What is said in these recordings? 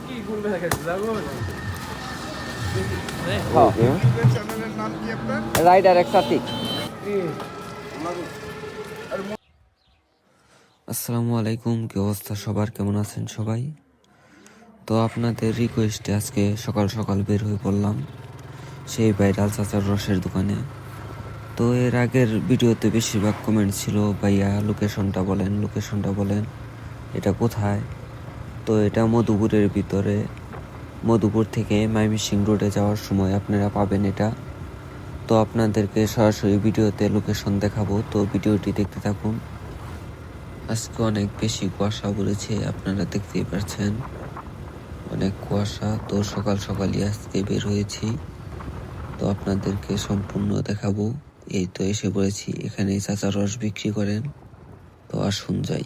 কি করবে না খেতে যাবো চ্যানেলের নাম কি আপনার? রাইডার এক্সাটিক। আসসালামু আলাইকুম, কি অবস্থা সবার, কেমন আছেন সবাই? তো আপনাদের রিকোয়েস্টে আজকে সকাল সকাল বের হয়ে পড়লাম সেই ভাইরাল চাচার রসের দোকানে। তো এর আগের ভিডিওতে বেশিরভাগ কমেন্ট ছিল, ভাইয়া লোকেশনটা বলেন এটা কোথায়? তো এটা মধুপুরের ভিতরে, মধুপুর থেকে ময়মনসিংহ রোডে যাওয়ার সময় আপনারা পাবেন এটা। তো আপনাদেরকে সরাসরি ভিডিওতে লোকেশন দেখাবো, তো ভিডিওটি দেখতে থাকুন। আজকে অনেক বেশি কুয়াশা পড়েছে, আপনারা দেখতেই পাচ্ছেন অনেক কুয়াশা। তো সকাল সকালই আজকে বের হয়েছি, তো আপনাদেরকে সম্পূর্ণ দেখাবো। এই তো এসে পড়েছি, এখানে চাচা রস বিক্রি করেন। তো আসুন যাই।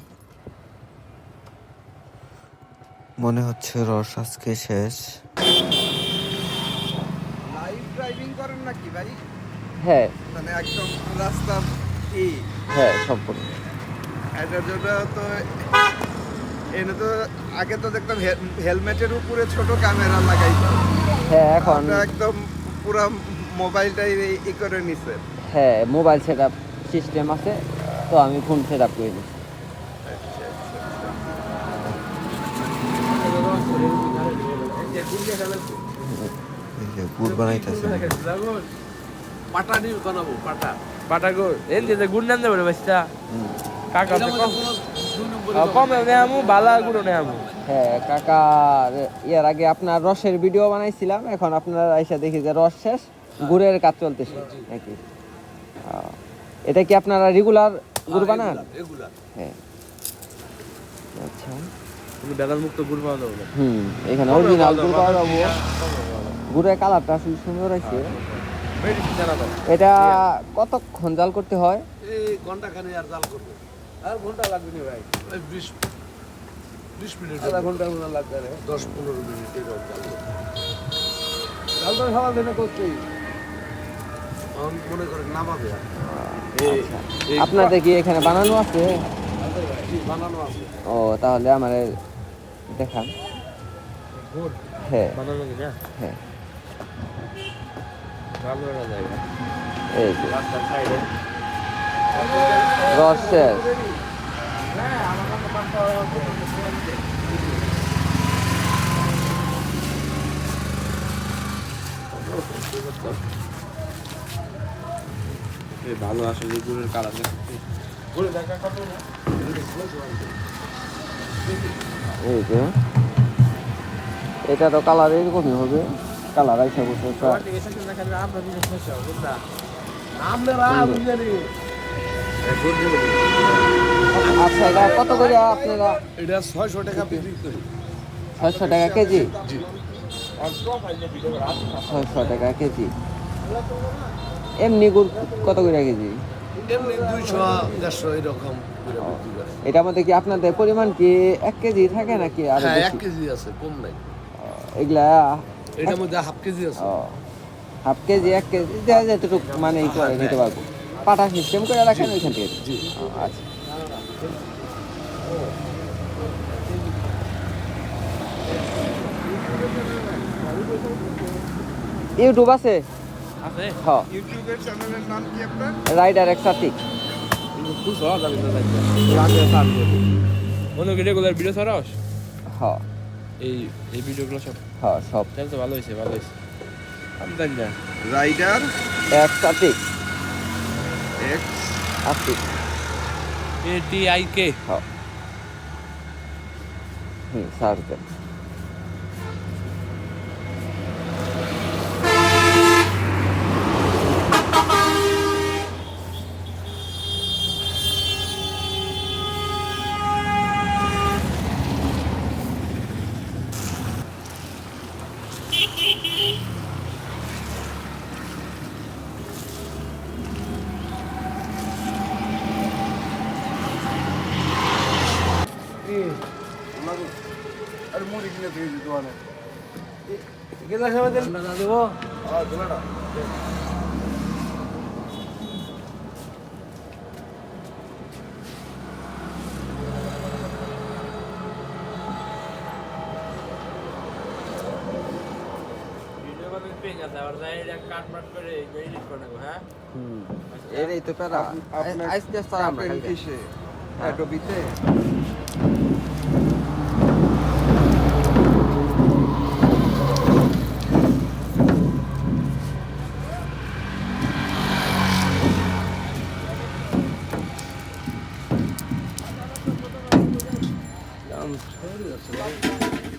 মনে হচ্ছে রস আজকে শেষ। লাইভ ড্রাইভিং করেন নাকি ভাই? হ্যাঁ মানে একদম রাস্তা ই হ্যাঁ সম্পূর্ণ। এটার জন্য তো এনে তো আগে তো দেখতাম হেলমেটের উপরে ছোট ক্যামেরা লাগাইতো। হ্যাঁ এখন আমরা একদম পুরো মোবাইলটাই ই করে নিছে। হ্যাঁ মোবাইল সেট আপ সিস্টেম আছে, তো আমি ফোন সেট আপ করে নিচ্ছি। গুড় বানাইতেছে। পাটা দিয়ে বানাবো পাটা গুড় এই যে গুড় নাম দেবে বাচ্চা কাকা কমে নেয়ামু বালা গুড় নেয়ামু। হ্যাঁ কাকা, এর আগে আপনার রসের ভিডিও বানাইছিলাম, এখন আপনারা এসে দেখি যে রস শেষ, গুড়ের কাজ চলতেছে নাকি? এটা কি আপনারা রেগুলার গুড় বানান? হ্যাঁ আচ্ছা। বেলাল মুক্ত গুড় পাওয়া যাবে না। এখানে অরিজিনাল গুড় পাওয়া যাবো। গুড়ের কালারটা আসলে সুন্দর আছে। এটা কতক্ষণ জাল করতে হয়? এই ঘন্টা খানে আর জাল করবে, আর ঘন্টা লাগবে না ভাই, 20 মিনিট, আধা ঘন্টার মতো লাগবে না, 10-15 মিনিট এরকম জাল করবে। জাল তো সকাল দিনে করতেই মনে করেন নামাবে। আপনাদের কি এখানে বানানো আছে? বানানো আছে। ও তাহলে আমার দেখান। হ্যাঁ বানানো কি না? হ্যাঁ ভালো একটা জায়গা, এই যে রাস্তার সাইডে। রস শেষ। ভালো আসলে গুড়ের কালার গুড়ের দেখা কত না? এই যে এটা তো কালার এরকমই হবে, কালার আইসা বসে আচ্ছা। এটা কত করে আপনারা? এটা 600 টাকা বিক্রি করি। 600 টাকা কেজি? জি। 600 টাকা কেজি। এমনি গুড় কত করে কেজি? এমনি 200-150 এরকম করে বিক্রি করে। এটার মধ্যে কি আপনাদের পরিমাণ কি 1 কেজি থাকে নাকি আর হ্যাঁ, 1 বেশি? কেজি আছে, কম নাই। এগুলা এটার মধ্যে হাফ কেজি আছে। হাফ কেজি 1 কেজি যা যতটুকু মানে ই করে নিতে পারবো। পাটা সিস্টেম করে রাখেন ওইখান থেকে? জি। আচ্ছা। ইউটিউব আছে? আছে? হ্যাঁ, ইউটিউবের চ্যানেলের নাম কি আপনার? রাইডার এক্সাটিক। খুব সহজ আমি তো লাগবে। আগে সার্চ করব। মনে কি রেগুলার ভিডিও ছাড়াস? হ্যাঁ এই ভিডিওগুলো সব হ্যাঁ সব তাহলে তো ভালো হয়েছে, ভালো হয়েছে। আমি জানি না। রাইডার এক্সাটিক। এক্স আটিক। ATIK। হ্যাঁ সার্চ দেন। আর মুড়ি কিনে দিয়ে দিতে মানে গেলা সময় দেন না দেবো। ধুলাটা পেয়ে গেছে আবার যাই কাট মাট করে এডিট করে নেবো হ্যাঁ এটাই তো প্যারা আপনার আজকে স্যার আমরা কাটেন কালকে। কিসে অ্যাডোবিতে দাম ছেড়ে যাচ্ছে